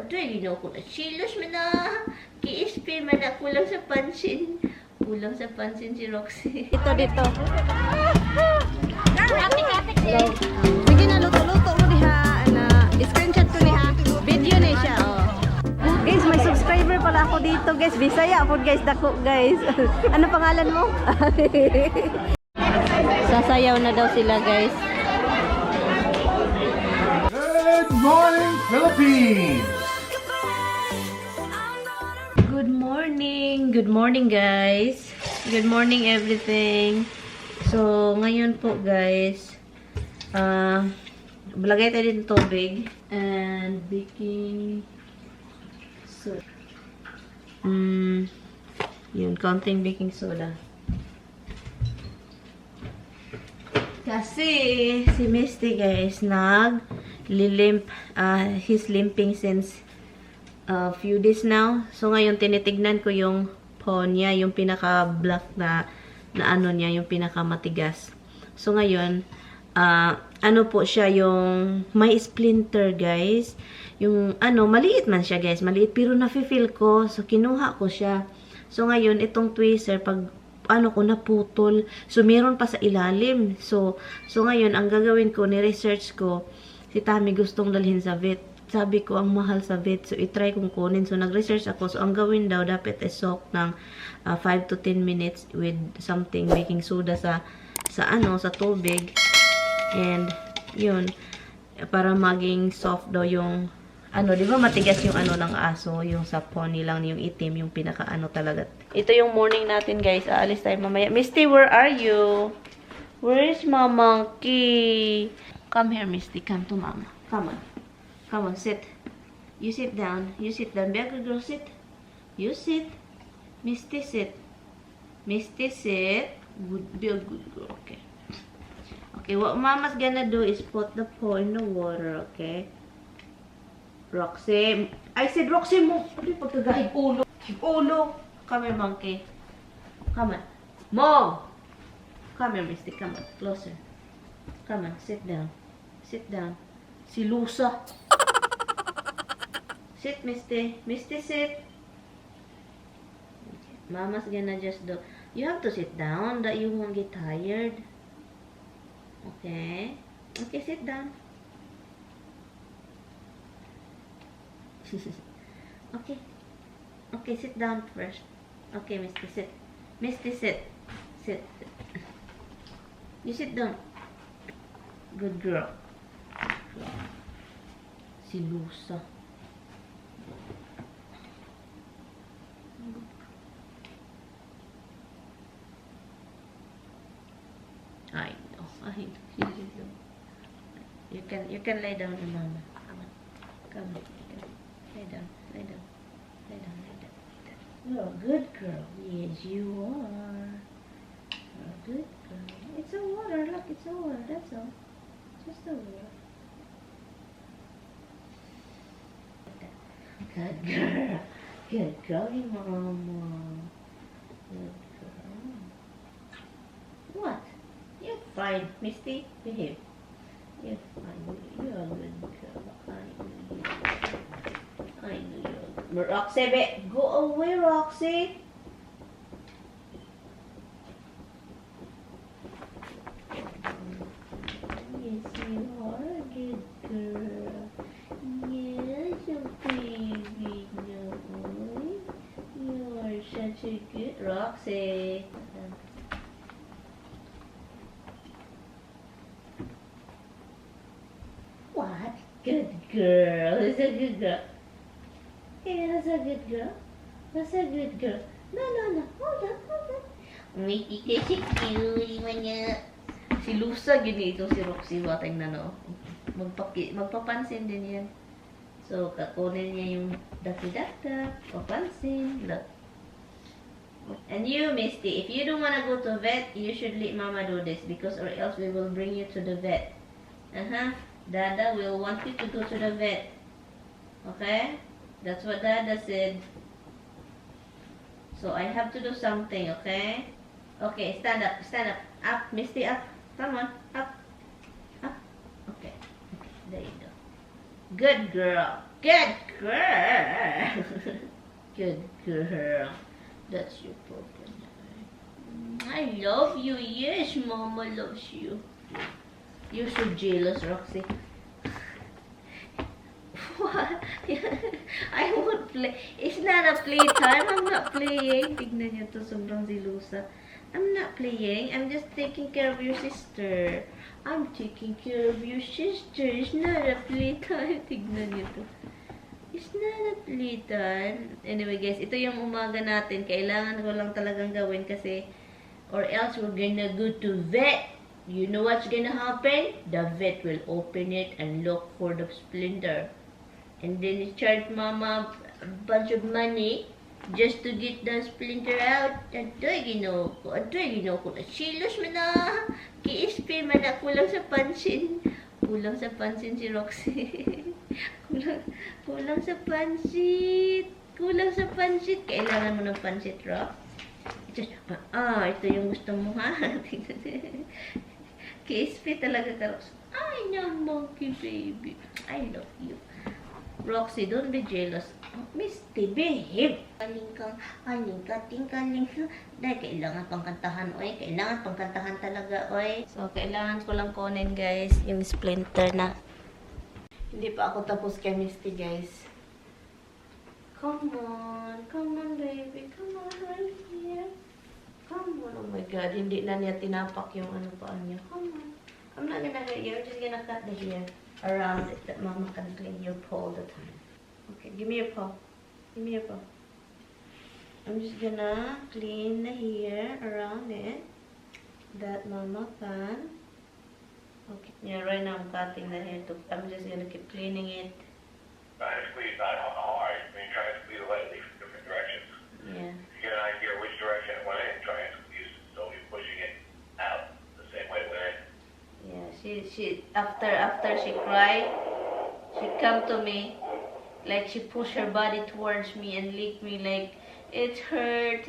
Adre, ginaw ko na chilos man na. Ki-spray man na. Kulang sa pansin. Kulang sa pansin si Roxy. Dito. Sige na, luto-luto mo diha. Screenshot ko niha. Video na siya, oh. Guys, may subscriber pala ako dito, guys. Bisaya po, guys. Dako, guys. Ano pangalan mo? Sasayaw na daw sila, guys. Good morning, Philippines! Good morning! Good morning, guys! Good morning, everything! So, ngayon po, guys, balagay tayo din tubig and baking soda. Yun, counting baking soda. Kasi, si Misty, guys, nag-limp, he's limping since a few days now. So, ngayon, tinitignan ko yung paw niya, yung pinaka-black na ano niya, yung pinaka-matigas. So, ngayon, ano po siya, yung may splinter, guys. Yung, maliit man siya, guys. Maliit, pero nafe-feel ko. So, kinuha ko siya. So, ngayon, itong tweezer, pag ko naputol. So, meron pa sa ilalim. So ngayon, ang gagawin ko, ni-research ko, si Tami gustong dalhin sa vet. Sabi ko, ang mahal sa vet. So, itry kong kunin. So, nag-research ako. So, ang gawin daw, dapat soak ng 5 to 10 minutes with something, baking soda sa tubig. And, yun, para maging soft daw yung, di ba matigas yung ng aso, yung sa pony lang, yung itim, yung pinaka talaga. Ito yung morning natin, guys. Aalis tayo mamaya. Misty, where are you? Where is my monkey? Come here, Misty. Come to mama. Come on. Come on, sit. You sit down. You sit down. Be a good girl, sit. You sit. Misty, sit. Misty, sit. Be a good girl, okay. Okay, what mama's gonna do is put the paw in the water, okay? Roxy. I said, Roxy mo. Ano yung pagkagahig ulo? Ulo. Come here, monkey. Come on. Mom! Come here, Misty. Come on. Closer. Come on. Sit down. Sit down. Si Lusa. Sit, Misty. Misty, sit. Mama's gonna just do. You have to sit down that you won't get tired. Okay? Okay, sit down. Okay. Okay, sit down first. Okay, Misty, sit. Misty, sit. Sit. You sit down. Good girl. Si Lusa. I know. You can lay down, Mama. Come on. Come on. Lay down, lay down, lay down, lay down, lay down. You're a good girl. Yes, you are. You're a good girl. It's a water. Look, it's a water. That's all. Just a water. Good girl. Good girl, Mama. Good girl. What? You're fine, Misty. Behave. You're fine. You're a good girl. I know you. Roxy, go away, Roxy. Yes, you are a good girl. Yes, you baby. No, you are such a good Roxy. What? Good girl. Is a good girl. Yeah, that's a good girl. That's a good girl. No. Hold on. May kasi cute niya. Si Lusa, ginito si Roxy. Watang na, no? Magpapansin din yan. So, kakunin niya yung dati-data. Papansin. Look. And you, Misty, if you don't want to go to vet, you should let Mama do this. Because or else we will bring you to the vet. Dada will want you to go to the vet. Okay? That's what Dada said. So, I have to do something, okay? Okay, stand up. Up, Misty, up. Come on, up. Okay, there you go. Good girl. Good girl. That's your papa. I love you. Yes, Mama loves you. You're so jealous, Roxy. What? I won't play. It's not a playtime. I'm not playing. Tignan niyo to, sobrang zilusa. I'm not playing. I'm just taking care of your sister. I'm taking care of your sister. It's not a playtime. Tignan niyo to. It's not a playtime. Anyway guys, ito yung umaga natin. Kailangan ko lang talagang gawin kasi or else we're gonna go to vet. You know what's gonna happen? The vet will open it and look for the splinter. And then he charged Mama a bunch of money just to get the splinter out. Adoy, ginawa ko. Silos man na. Ki-spray man na. Kulang sa pansin. Kulang sa pansin si Roxy. Kulang sa pansit. Kulang sa pansit. Kailangan mo ng pansit, Rox. Ito yung gusto mo, ha? Ki-spray talaga ka, Rox. I know, monkey baby. I love you. Roxy, don't be jealous. Misty, behave. Kaling ka, tingkaling ka. Dahil kailangan pang kantahan, oy. Kailangan pang kantahan talaga, oy. So, kailangan ko lang kunin, guys, yung splinter na. Hindi pa ako tapos kay Misty, guys. Come on, baby. Come on, right here. Come on, oh my God. Hindi na niya tinapak yung ano paan niya. Come on. I'm not gonna hurt you. I'm just gonna cut the hair around it that Mama can clean your paw all the time. Okay, give me your paw. Give me your paw. I'm just gonna clean the hair around it that Mama can. Okay, yeah, right now I'm cutting the hair too. I'm just gonna keep cleaning it. Try to squeeze not hard. I mean, try to squeeze lightly from different directions. Yeah. To get an idea which direction it went in, try and squeeze it so you're pushing it out the same way it went in. Yeah, she after she cried, she come to me, like she push her body towards me and lick me like it hurt.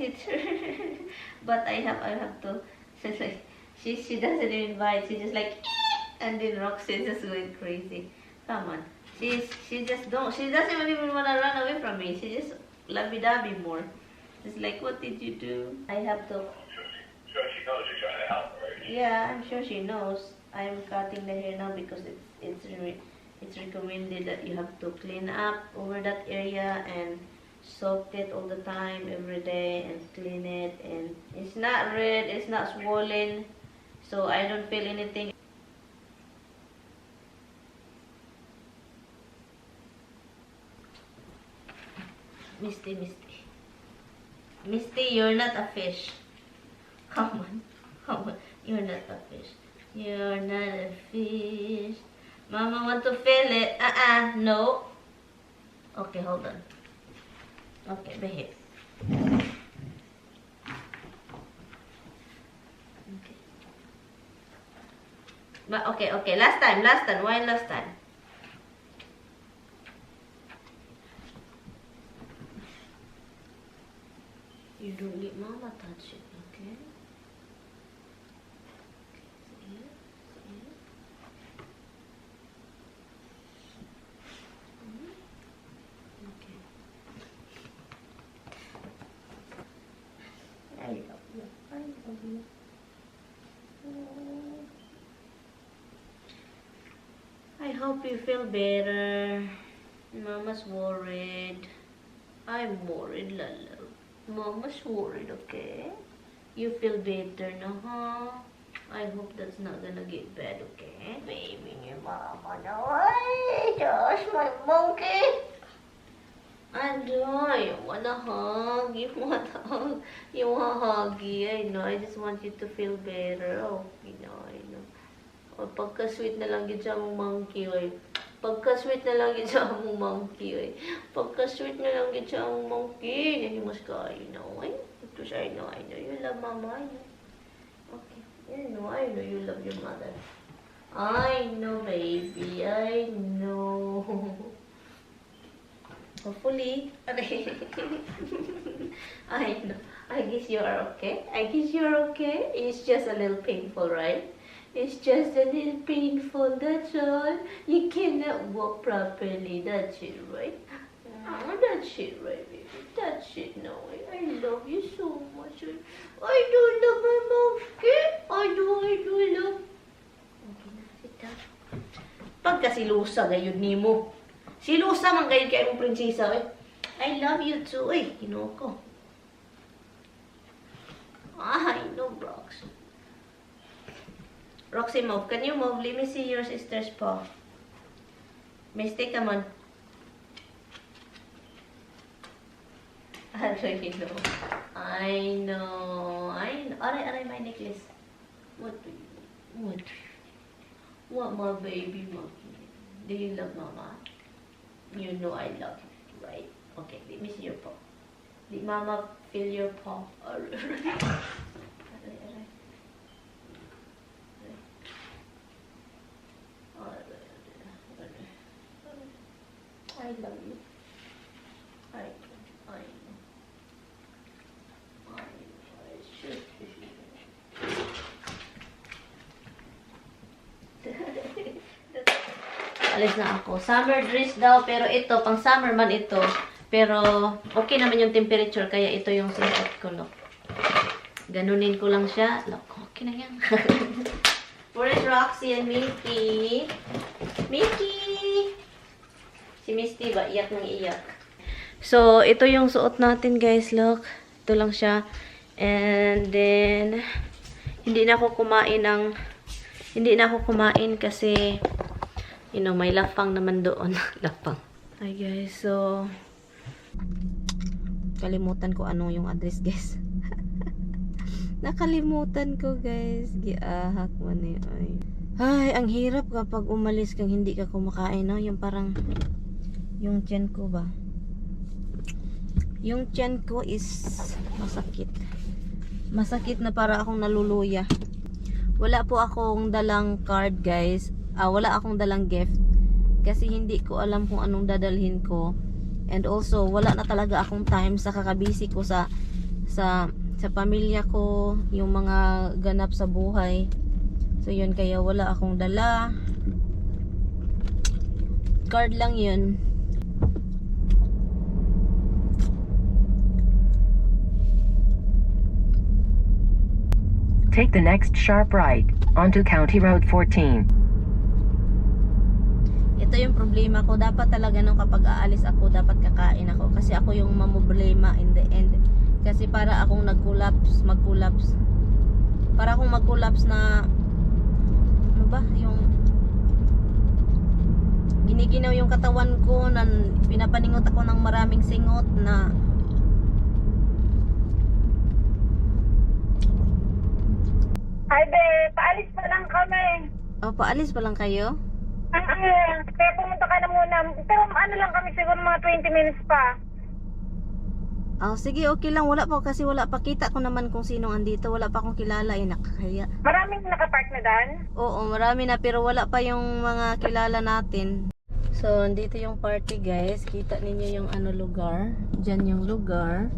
But I have to. So like she doesn't even bite. She just like and then Roxy just going crazy. Come on, she doesn't even wanna run away from me. She just lovey-dovey more. It's like, what did you do? I have to. Sure she knows you're trying to help her. Yeah, I'm sure she knows. I'm cutting the hair now because it's recommended that you have to clean up over that area and soak it all the time, every day, and clean it. And it's not red, it's not swollen, so I don't feel anything. Misty, you're not a fish. Come on, you're not a fish. You're not a fish. Mama want to feel it. No. Okay, hold on. Okay, behave. Okay. Okay, last time. Why last time? You don't let Mama touch it, okay? I love you. I hope you feel better. Mama's worried. I'm worried, Lala. Mama's worried, okay? You feel better now, huh? I hope that's not gonna get bad, okay? Baby, your mama now. Ay, Josh, my monkey. I know, you wanna hug. You want a huggy. I know, I just want you to feel better. Oh, I know. O, pagka-sweet na lang yun sa among monkey, oy. Pagka-sweet na lang yun sa among monkey, oy. Pagka-sweet na lang yun sa among monkey. Nanimas ka, I know, oy. Because I know, you love Mama, I know. Okay, I know you love your mother. I know, baby, I know. Hopefully, I know. I guess you are okay. It's just a little painful, right? It's just a little painful, that's all. You cannot walk properly, that's it, right? Oh, that's it, right, baby? That's touch it now. I love you so much. I do love my mom. I do love. Okay na, sit down. Pagka silusa, gayon ni mo. Silusa man gayon kay mong prinsesa, eh. I love you too, eh. Kinoko. I know, Rox. Roxy, move. Can you move? Let me see your sister's paw. Misty, come on. I know. Aray, my necklace. What do you? What, my baby monkey? Do you love mama? You know I love you, right? Okay, let me see your paw. Did mama feel your paw? Aray. I love you. I should. Alis na ako. Summer dress daw, pero ito, pang summer man ito. Pero, okay naman yung temperature, kaya ito yung sinuot ko, look. Ganunin ko lang siya. Look, okay na yan. Where's Roxy and Mickey? Mickey! Si Misty ba? Iyak ng iyak. So, ito yung suot natin, guys. Look. Ito lang siya. And then, hindi na ako kumain kasi, you know, may lapang naman doon. Lapang. Hi, guys. So, kalimutan ko ano yung address, guys. Nakalimutan ko, guys. Giahak man eh. Ay, ang hirap kapag umalis kang hindi ka kumakain, no? Yung parang, yung tiyan ko ba? Yung tiyan ko is masakit. Masakit na para akong naluluya. Wala po akong dalang card, guys. Wala akong dalang gift. Kasi hindi ko alam kung anong dadalhin ko. And also, wala na talaga akong time sa kakabisi ko sa pamilya ko, yung mga ganap sa buhay. So, yun. Kaya wala akong dala. Card lang yun. Take the next sharp right onto County Road 14. Ito yung problema ko. Dapat talaga nung kapag aalis ako, dapat kakain ako. Kasi ako yung mamoblema in the end. Kasi para akong mag-collapse. Para akong mag-collapse na, ano ba, yung giniginaw yung katawan ko, na pinapaningot ako ng maraming singot na Ay, be, paalis pa lang kami. paalis pa lang kayo? Kaya pumunta ka na muna. Pero ano lang kami, siguro mga 20 minutes pa. Sige, okay lang. Wala pa kasi wala pa. Kita ko naman kung sino andito. Wala pa akong kilala. Nakakaya. Maraming nakapark na dan? Oo, marami na. Pero wala pa yung mga kilala natin. So, andito yung party, guys. Kita ninyo yung lugar. Diyan yung lugar.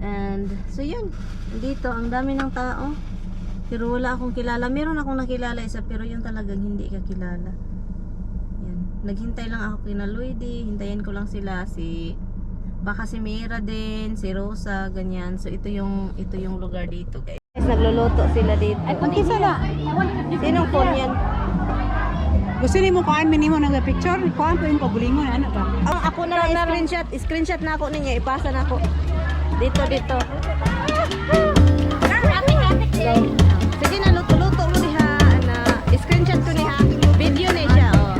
And, so yun. Dito, ang dami ng tao. Pero wala akong kilala. Meron akong nakilala isa, pero yun talagang hindi ka kilala. Yan. Naghintay lang ako kina Lloydie. Hintayin ko lang sila. Baka si Mira din, si Rosa, ganyan. So ito yung lugar dito, guys. Nagluluto sila dito. Ay, kung isa na. Sinong phone yan? Gusto niyo mo kuhaan minimo ng picture? Kuhaan po yung pabulingon, ano ba? Ako na lang screenshot na ako ninyo. Ipasa na ako. Dito. So, sige na, luto-luto mo diha. Screenshot ko niha. Video na siya, oh.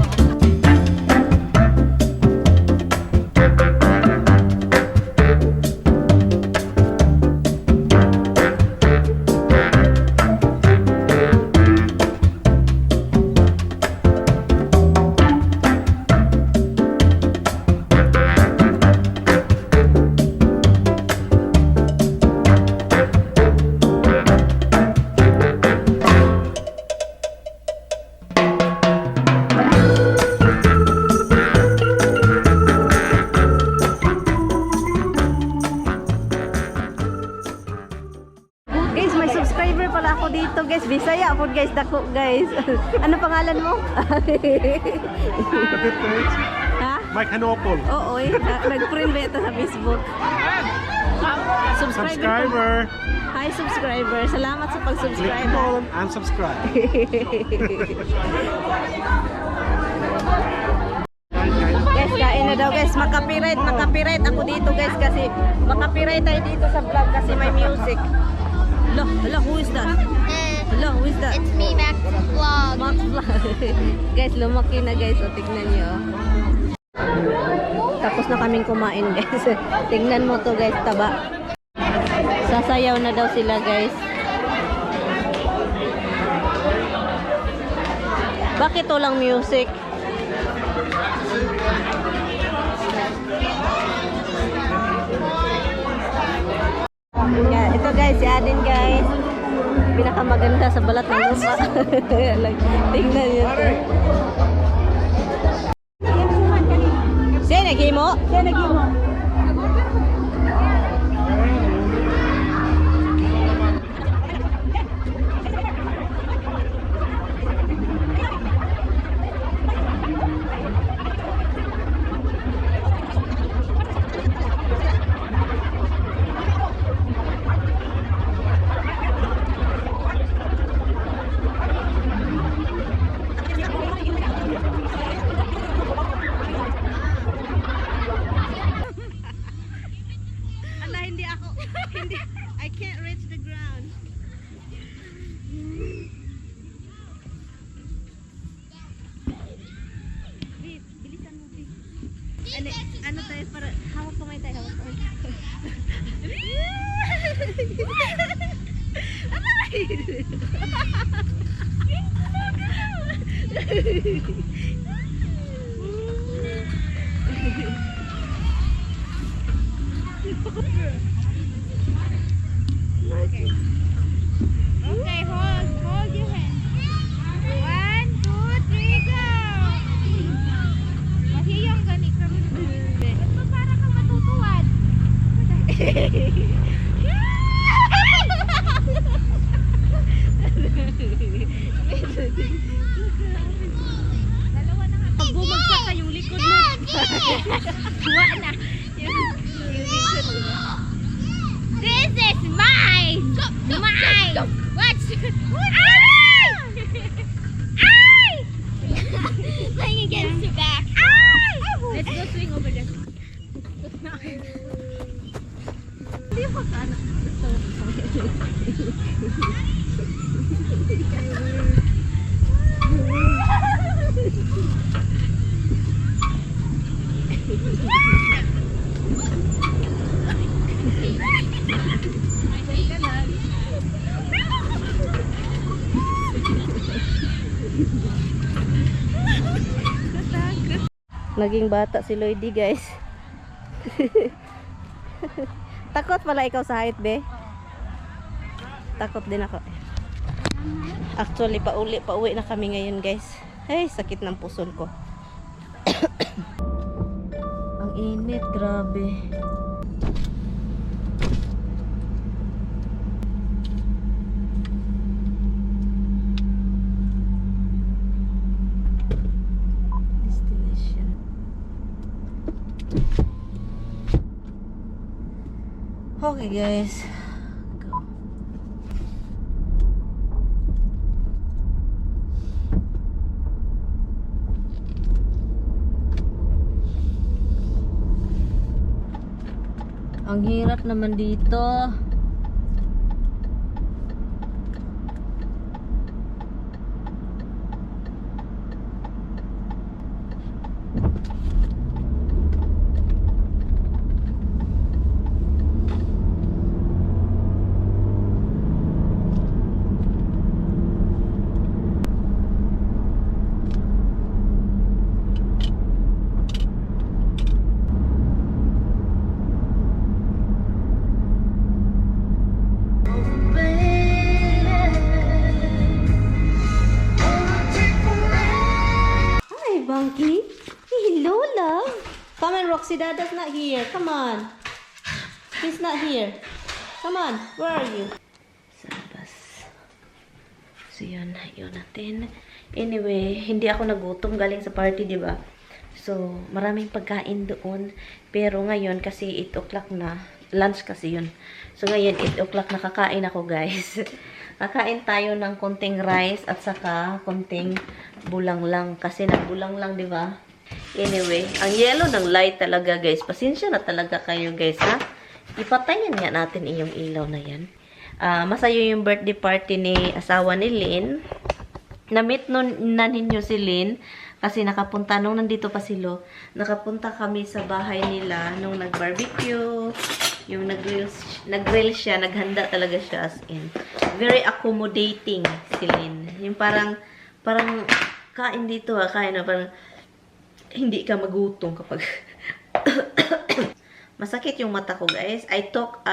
Guys, may subscriber pala ako dito, guys. Bisaya po, guys. Dako, guys. Ano pangalan mo? Ha? Mike Hanopol. Oo, nag-friend ba ito sa Facebook? Subscriber. Hi, subscriber. Salamat sa pag-subscribe. Click on and subscribe. Guys, kain na daw guys. Makapiright ako dito guys kasi makapiright tayo dito sa vlog kasi may music. Hello, who is that? Hello, who is that? It's me, Max Vlog. Max Vlog. Guys, lumaki na guys. O, tignan nyo. Tapos na kaming kumain guys. Tignan mo to guys, taba. Sasayaw na daw sila guys. Bakit walang music? Yeah, ito guys, si Adin guys. Pinakamaganda sa balat ng lupa. Tingnan nyo ito. Siya naghimo? Siya naghimo. I can't reach the ground. Babe, bilisan mo, babe. Ano tayo para hawak kamay tayo, hawak kamay. Okay, hold your hand. 1, 2, 3, go! Mahiyang gani ka rin. Ito para kang matutuwad. Dalawa na nga. Pag bumagsak ka yung likod mo. Tuwa na. Yung likod mo. This is mine! Mine! What's... Ay! Ay! Playing against your back. Ay! Let's go swing over there. Hindi mo ka anak. Naging bata si Lloydie guys. Takot pala ikaw sa height, be? Takot din ako. Actually, pauwi na kami ngayon guys. Ay, sakit ng puson ko. Ang init, grabe. Okay guys, go. Ang hirap naman dito. Bunky? Hello, love. Come on, Roxy. Dada's not here. Come on. He's not here. Come on. Where are you? Sa labas. So, yun natin. Anyway, hindi ako nagutom galing sa party, di ba? So, maraming pagkain doon. Pero ngayon, kasi 8 o'clock na. Lunch kasi yun. So, ngayon, 8 o'clock na kakain ako, guys. Kakain tayo ng konting rice at saka konting bulang lang. Kasi nagbulang lang, di ba? Anyway, ang yellow ng light talaga, guys. Pasensya na talaga kayo, guys, ha? Ipatayin nga natin iyong ilaw na yan. Masaya yung birthday party ni asawa ni Lynn. Na-meet na ninyo si Lynn. Kasi nakapunta, nung nandito pa sila, nakapunta kami sa bahay nila nung nag-barbecue, yung nag-grill siya, naghanda talaga siya as in. Very accommodating si Lynn. Yung parang kain dito kain na parang hindi ka magutom kapag masakit yung mata ko, guys. I took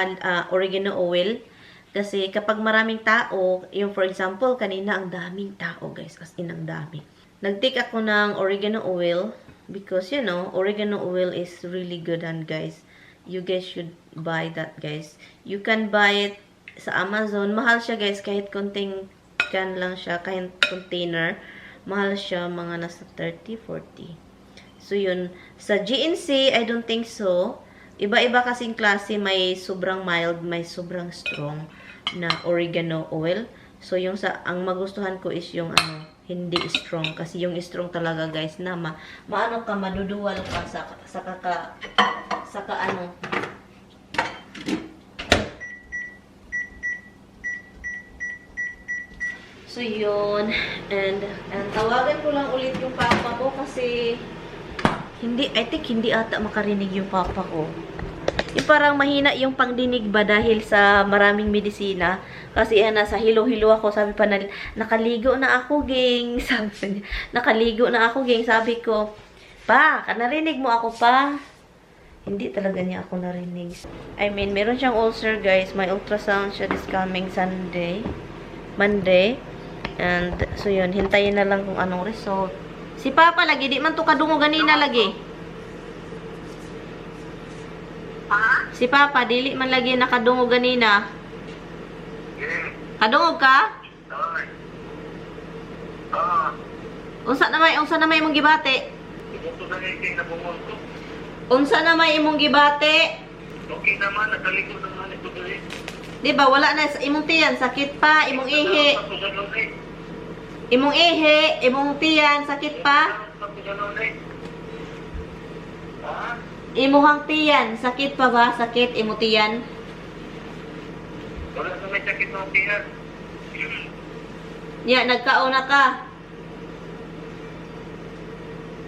oregano oil kasi kapag maraming tao, yung for example, kanina ang daming tao, guys, as in ang dami. Nag-take ako ng oregano oil because, you know, oregano oil is really good, and guys, you guys should buy that, guys. You can buy it sa Amazon. Mahal siya, guys, kahit konting can lang siya, kahit container. Mahal siya, mga nasa 30, 40. So, yun. Sa GNC, I don't think so. Iba-iba kasing klase, may sobrang mild, may sobrang strong na oregano oil. So, yung ang magustuhan ko is yung hindi strong. Kasi yung strong talaga, guys, na maano ka, maduduwal ka sa ano. So, yun. And tawagan ko lang ulit yung papa ko kasi I think hindi ata makarinig yung papa ko. Yung parang mahina yung pangdinig ba dahil sa maraming medisina. Kasi nasa hilo-hilo ako. Sabi pa na, nakaligo na ako, gang. Sabi niya, nakaligo na ako, gang. Sabi ko, pa, narinig mo ako, pa? Hindi talaga niya ako narinig. I mean, meron siyang ulcer, guys. May ultrasound siya this coming Monday. And, so yun, hintayin na lang kung anong result. Si Papa lagi, di man to kadungo ganina lagi. Si Papa, dili man lagi nakadungog ganina. Kadungog ka? Unsa na may imong gibate? Unsa na may imong gibate? Okay naman, nagaligo naman ito dali. Di ba wala na sa imong tiyan, sakit pa, imong ihi. Imong ihi, imong tiyan, sakit pa. Imuhang tiyan, sakit pa ba? Sakit, imo tiyan? Wala na may sakit ng tiyan. Ya, nagkauna ka.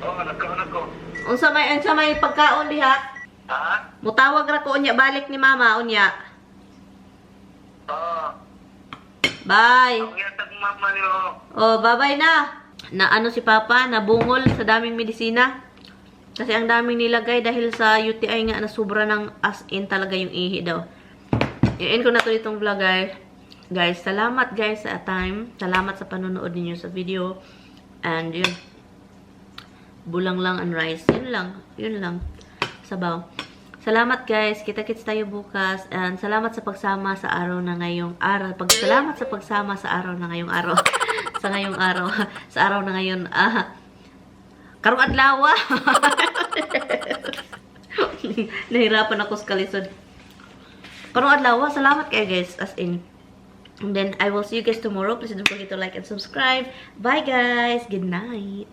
Oo, nagkaon ako. Unsa may pagkaon diha? Ha? Mutawag ra ko unya balik ni mama unya. Oo. Bye. Ang yatag mama niyo. Oh, bye-bye na. Na ano si Papa, nabungol sa daming medisina. Kasi ang daming nilagay dahil sa UTI nga na sobra ng as in talaga yung ihi daw. I-end ko na to itong vlog, guys. Guys, salamat guys sa time. Salamat sa panonood ninyo sa video. And yun. Bulang lang and rice. Yun lang. Sabaw. Salamat guys. Kita-kits tayo bukas. And salamat sa pagsama sa araw na ngayong araw. Salamat sa pagsama sa araw na ngayong araw. Sa ngayong araw. Sa araw na ngayon. Karong adlaw. Nahirapan ako sa kalisod. Karong adlaw. Salamat kayo guys. As in. And then I will see you guys tomorrow. Please don't forget to like and subscribe. Bye guys. Good night.